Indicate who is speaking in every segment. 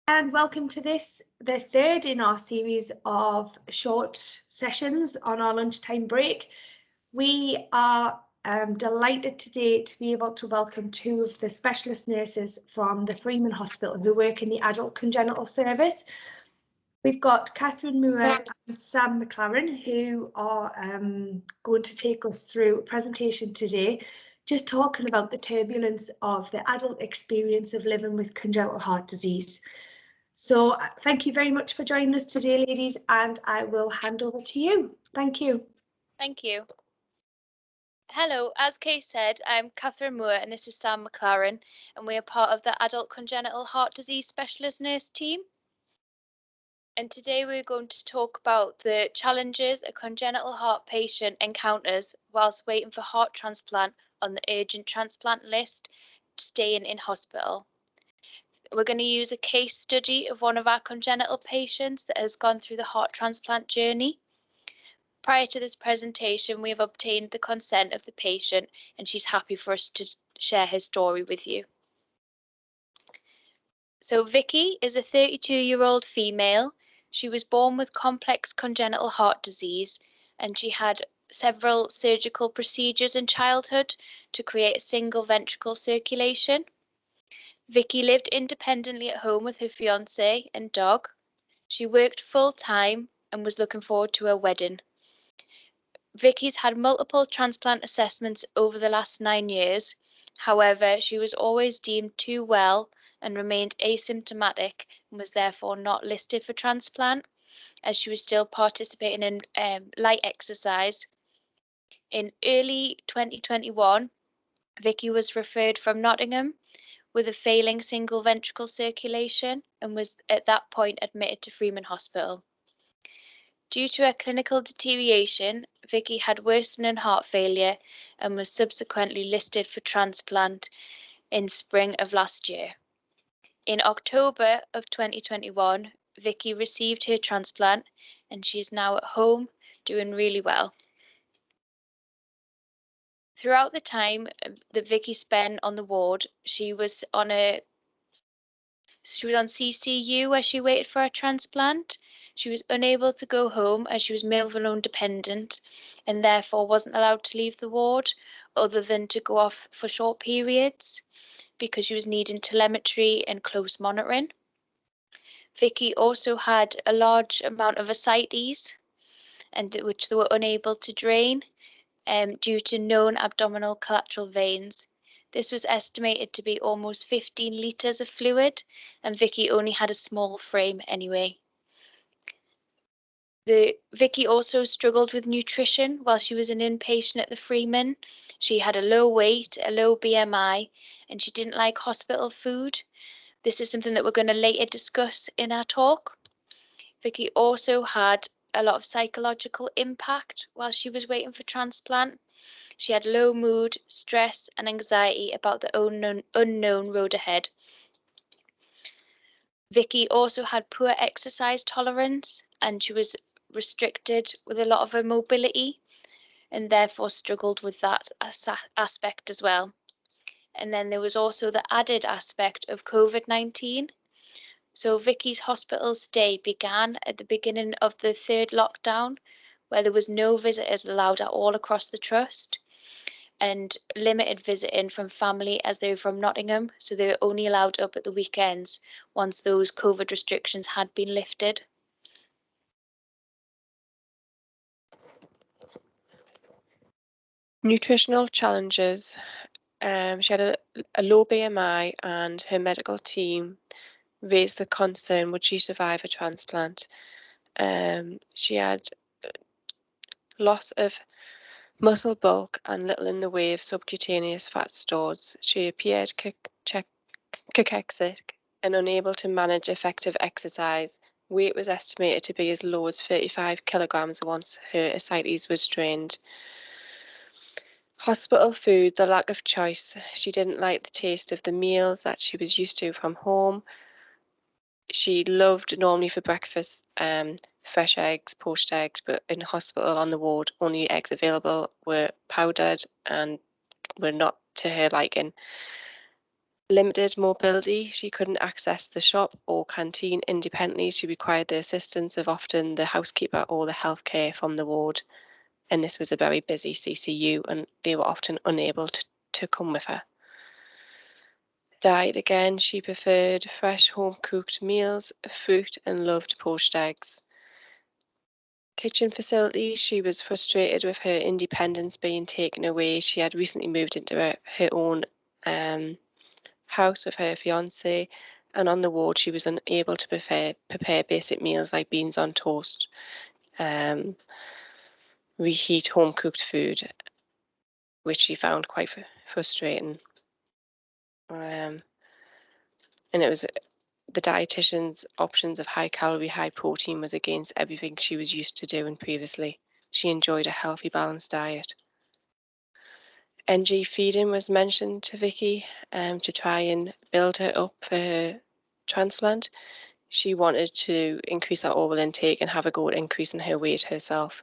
Speaker 1: And welcome to the third in our series of short sessions on our lunchtime break. We are delighted today to be able to welcome two of the specialist nurses from the Freeman Hospital who work in the Adult Congenital Service. We've got Catherine Moore and Sam McLaren who are going to take us through a presentation today, just talking about the turbulence of the adult experience of living with congenital heart disease. So thank you very much for joining us today, ladies, and I will hand over to you. Thank you.
Speaker 2: Thank you. Hello, as Kay said, I'm Catherine Moore and this is Sam McLaren, and we are part of the Adult Congenital Heart Disease Specialist Nurse team. And today we're going to talk about the challenges a congenital heart patient encounters whilst waiting for heart transplant on the urgent transplant list, staying in hospital. We're going to use a case study of one of our congenital patients that has gone through the heart transplant journey. Prior to this presentation, we have obtained the consent of the patient and she's happy for us to share her story with you. So Vicky is a 32-year-old female. She was born with complex congenital heart disease and she had several surgical procedures in childhood to create a single ventricle circulation. Vicky lived independently at home with her fiance and dog. She worked full-time and was looking forward to her wedding. Vicky's had multiple transplant assessments over the last 9 years. However, she was always deemed too well and remained asymptomatic and was therefore not listed for transplant, as she was still participating in light exercise. In early 2021, Vicky was referred from Nottingham with a failing single ventricle circulation and was at that point admitted to Freeman Hospital. Due to her clinical deterioration, Vicky had worsening heart failure and was subsequently listed for transplant in spring of last year. In October of 2021, Vicky received her transplant and she is now at home doing really well. Throughout the time that Vicky spent on the ward, she was on CCU where she waited for a transplant. She was unable to go home as she was male-alone dependent and therefore wasn't allowed to leave the ward other than to go off for short periods because she was needing telemetry and close monitoring. Vicky also had a large amount of ascites, and which they were unable to drain due to known abdominal collateral veins. This was estimated to be almost 15 litres of fluid, and Vicky only had a small frame anyway. Vicky also struggled with nutrition while she was an inpatient at the Freeman. She had a low weight, a low BMI, and she didn't like hospital food. This is something that we're going to later discuss in our talk. Vicky also had a lot of psychological impact while she was waiting for transplant. She had low mood, stress, and anxiety about the unknown road ahead. Vicky also had poor exercise tolerance and she was restricted with a lot of her mobility and therefore struggled with that aspect as well. And then there was also the added aspect of COVID-19. So Vicky's hospital stay began at the beginning of the third lockdown, where there was no visitors allowed at all across the trust and limited visiting from family as they were from Nottingham, so they were only allowed up at the weekends once those COVID restrictions had been lifted.
Speaker 3: Nutritional challenges. She had a low BMI and her medical team raised the concern, would she survive a transplant? She had loss of muscle bulk and little in the way of subcutaneous fat stores. She appeared cachexic and unable to manage effective exercise. Weight was estimated to be as low as 35 kilograms once her ascites was drained. Hospital food, the lack of choice. She didn't like the taste of the meals that she was used to from home. She loved normally for breakfast fresh eggs, poached eggs, but in hospital on the ward, only eggs available were powdered and were not to her liking. Limited mobility, she couldn't access the shop or canteen independently. She required the assistance of often the housekeeper or the healthcare from the ward. And this was a very busy CCU, and they were often unable to come with her. Diet again, she preferred fresh home-cooked meals, fruit, and loved poached eggs. Kitchen facilities, she was frustrated with her independence being taken away. She had recently moved into her own house with her fiance, and on the ward she was unable to prepare basic meals like beans on toast, reheat home cooked food, which she found quite frustrating. And it was the dietitian's options of high calorie, high protein was against everything she was used to doing previously. She enjoyed a healthy, balanced diet. NG feeding was mentioned to Vicky to try and build her up for her transplant. She wanted to increase her oral intake and have a go at increasing her weight herself.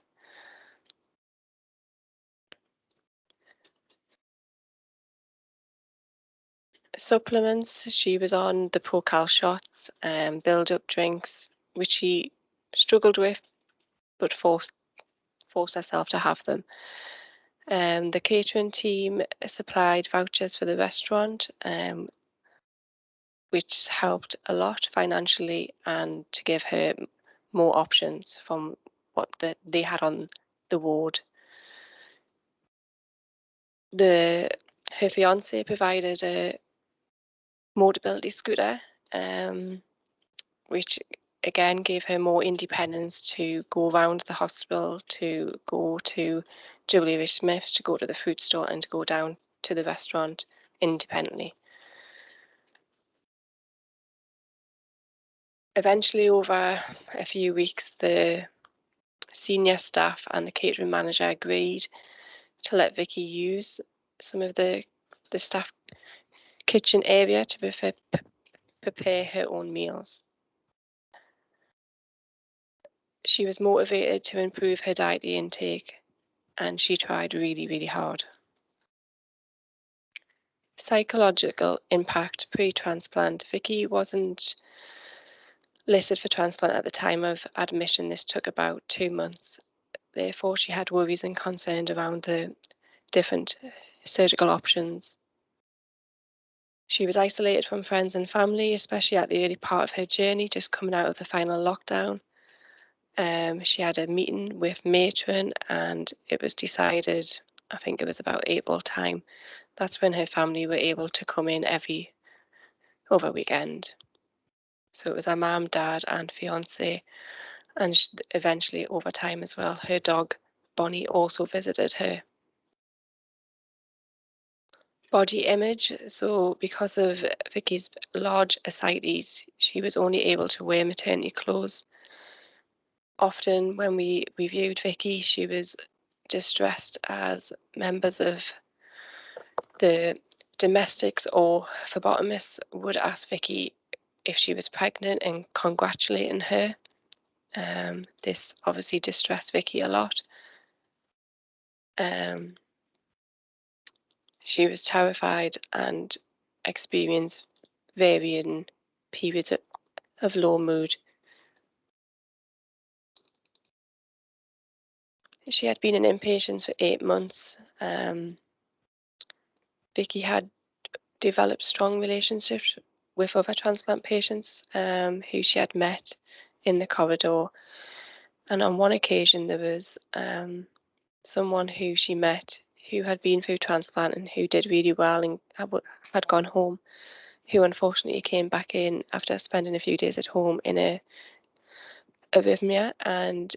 Speaker 3: Supplements, she was on the Procal shots, build-up drinks, which she struggled with, but forced herself to have them. The catering team supplied vouchers for the restaurant, which helped a lot financially and to give her more options from what they had on the ward. Her fiance provided a mobility scooter, which again gave her more independence to go around the hospital, to go to Julia Smith's, to go to the fruit store, and to go down to the restaurant independently. Eventually, over a few weeks, the senior staff and the catering manager agreed to let Vicky use some of the staff kitchen area to prepare her own meals. She was motivated to improve her diet intake, and she tried really, really hard. Psychological impact pre-transplant. Vicky wasn't listed for transplant at the time of admission. This took about 2 months. Therefore, she had worries and concerns around the different surgical options. She was isolated from friends and family, especially at the early part of her journey, just coming out of the final lockdown. She had a meeting with matron, and it was decided, I think it was about April time, that's when her family were able to come in every other weekend. So it was her mum, dad, and fiance, and eventually over time as well, her dog Bonnie also visited her. Body image. So because of Vicky's large ascites, she was only able to wear maternity clothes. Often when we reviewed Vicky, she was distressed as members of the domestics or phlebotomists would ask Vicky if she was pregnant and congratulating her. This obviously distressed Vicky a lot. She was terrified and experienced varying periods of low mood. She had been in inpatients for 8 months. Vicky had developed strong relationships with other transplant patients who she had met in the corridor. And on one occasion, there was someone who she met who had been through transplant and who did really well and had gone home, who unfortunately came back in after spending a few days at home in a arrhythmia, and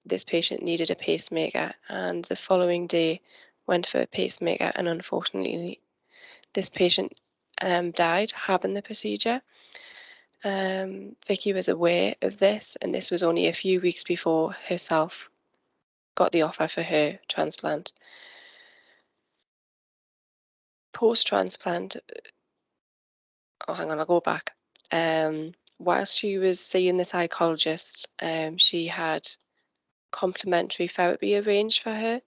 Speaker 3: this patient needed a pacemaker, and the following day went for a pacemaker, and unfortunately this patient died having the procedure. Vicky was aware of this, and this was only a few weeks before herself got the offer for her transplant. Post-transplant, hang on, I'll go back. Whilst she was seeing the psychologist, she had complementary therapy arranged for her,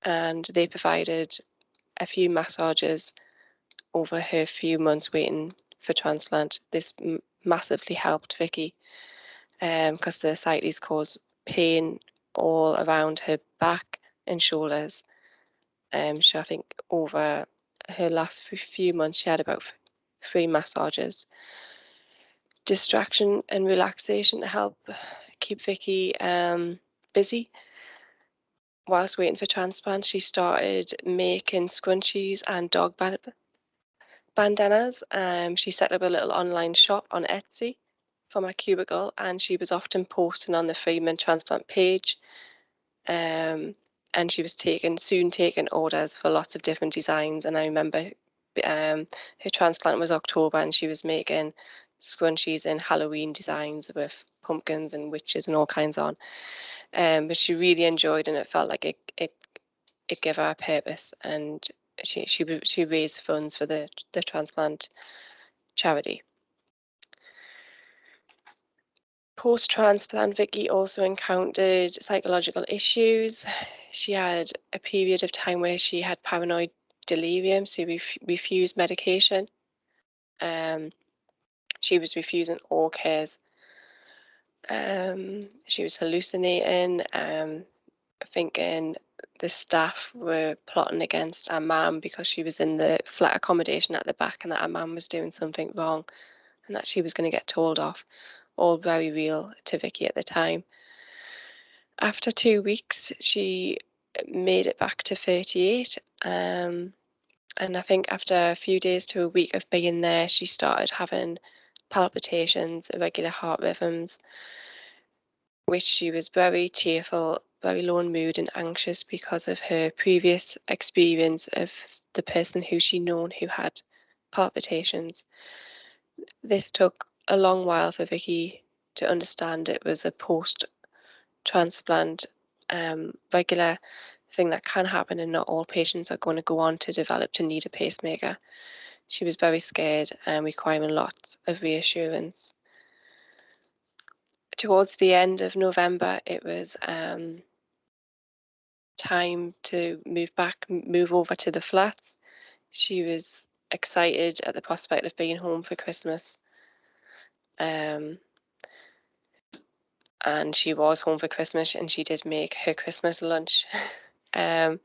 Speaker 3: and they provided a few massages over her few months waiting for transplant. This massively helped Vicky because the ascites cause pain all around her back and shoulders. So I think over her last few months, she had about 3 massages. Distraction and relaxation to help keep Vicky busy. Whilst waiting for transplant, she started making scrunchies and dog bandanas. She set up a little online shop on Etsy for my cubicle, and she was often posting on the Freeman transplant page. And she was soon taking orders for lots of different designs. And I remember her transplant was October, and she was making scrunchies in Halloween designs with pumpkins and witches and all kinds on. But she really enjoyed, and it felt like it gave her a purpose, and she raised funds for the transplant charity. Post-transplant, Vicky also encountered psychological issues. She had a period of time where she had paranoid delirium, so refused medication. She was refusing all cares. She was hallucinating, thinking the staff were plotting against our mum because she was in the flat accommodation at the back, and that our mum was doing something wrong and that she was going to get told off. All very real to Vicky at the time. After 2 weeks, she made it back to 38. And I think after a few days to a week of being there, she started having palpitations, irregular heart rhythms, which she was very tearful, very low in mood and anxious because of her previous experience of the person who she known who had palpitations. This took a long while for Vicky to understand it was a post-transplant regular thing that can happen, and not all patients are going to go on to develop to need a pacemaker. She was very scared and requiring lots of reassurance. Towards the end of November, it was time to move over to the flats. She was excited at the prospect of being home for Christmas. And she was home for Christmas, and she did make her Christmas lunch. And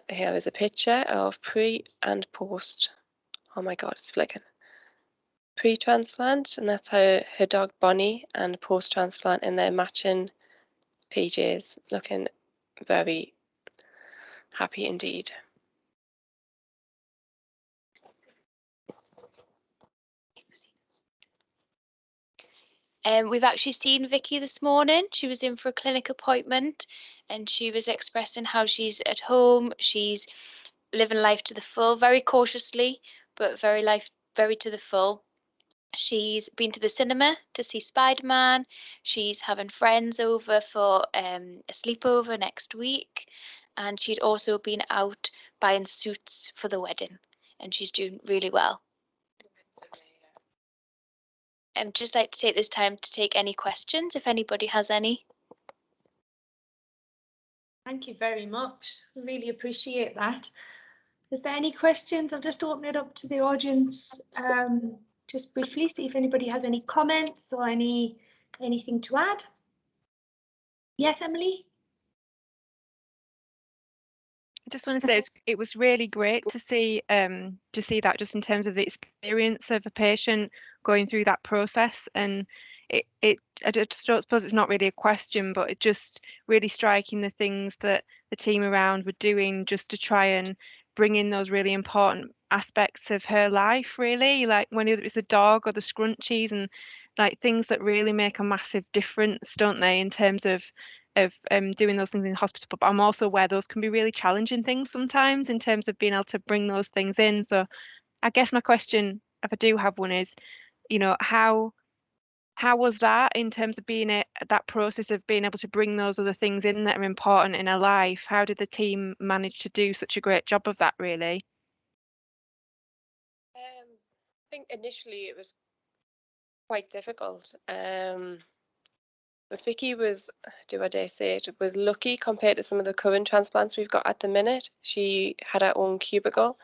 Speaker 3: here is a picture of pre and post. Oh my God, it's flicking. Pre-transplant, and that's her dog Bonnie, and post-transplant in their matching PJs, looking very happy indeed.
Speaker 2: We've actually seen Vicky this morning. She was in for a clinic appointment, and she was expressing how she's at home. She's living life to the full, very cautiously, but very to the full. She's been to the cinema to see Spider-Man. She's having friends over for a sleepover next week, and she'd also been out buying suits for the wedding, and she's doing really well. I'd just like to take this time to take any questions if anybody has any.
Speaker 1: Thank you very much. Really appreciate that. Is there any questions? I'll just open it up to the audience just briefly, see if anybody has any comments or anything to add. Yes, Emily?
Speaker 4: I just want to say it was really great to see that, just in terms of the experience of a patient going through that process. And I just don't suppose it's not really a question, but it just really striking the things that the team around were doing just to try and bring in those really important aspects of her life, really, like whether it's the dog or the scrunchies, and like things that really make a massive difference, don't they, in terms of doing those things in hospital. But I'm also aware those can be really challenging things sometimes in terms of being able to bring those things in. So I guess my question, if I do have one, is, how was that in terms of being that process of being able to bring those other things in that are important in her life? How did the team manage to do such a great job of that, really?
Speaker 3: I think initially it was quite difficult. But Vicky was, do I dare say it, was lucky compared to some of the current transplants we've got at the minute. She had her own cubicle,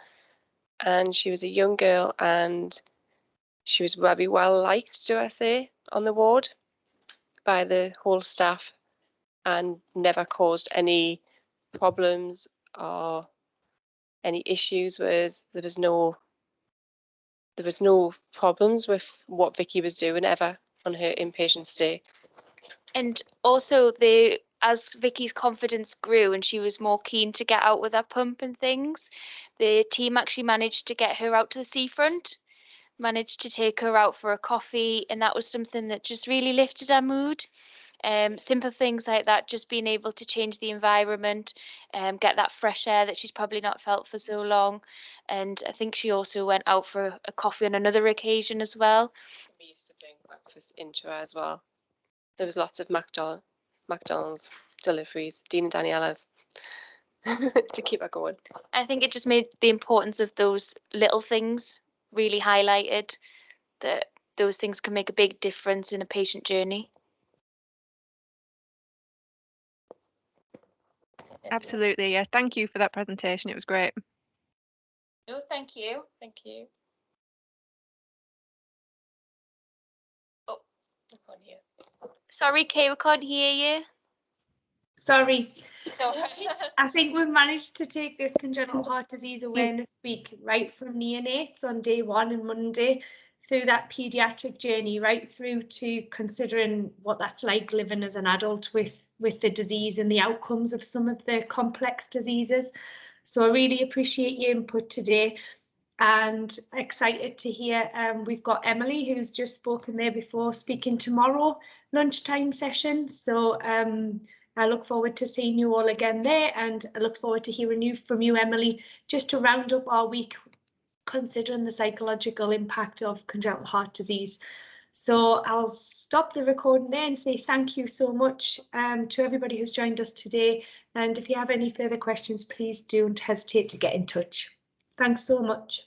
Speaker 3: and she was a young girl, and she was very well liked, do I say, on the ward by the whole staff, and never caused any problems or any issues with, there was no problems with what Vicky was doing ever on her inpatient stay.
Speaker 2: And also, as Vicky's confidence grew and she was more keen to get out with her pump and things, the team actually managed to get her out to the seafront, managed to take her out for a coffee, and that was something that just really lifted her mood. Simple things like that, just being able to change the environment, get that fresh air that she's probably not felt for so long. And I think she also went out for a coffee on another occasion as well.
Speaker 3: We used to bring breakfast into her as well. There was lots of McDonald's deliveries, Dean and Daniela's, to keep her going.
Speaker 2: I think it just made the importance of those little things really highlighted, that those things can make a big difference in a patient journey.
Speaker 4: Absolutely, yeah. Thank you for that presentation. It was great.
Speaker 2: No, thank you.
Speaker 3: Thank you. Oh, I can't hear.
Speaker 2: Sorry, Kay, we can't hear you.
Speaker 1: Sorry.
Speaker 2: So,
Speaker 1: I think we've managed to take this congenital heart disease awareness week right from neonates on day 1 and Monday through that paediatric journey, right through to considering what that's like living as an adult with the disease and the outcomes of some of the complex diseases. So I really appreciate your input today, and excited to hear we've got Emily, who's just spoken there before, speaking tomorrow lunchtime session. So I look forward to seeing you all again there, and I look forward to hearing from you, Emily, just to round up our week considering the psychological impact of congenital heart disease. So I'll stop the recording there and say thank you so much to everybody who's joined us today. And if you have any further questions, please don't hesitate to get in touch. Thanks so much.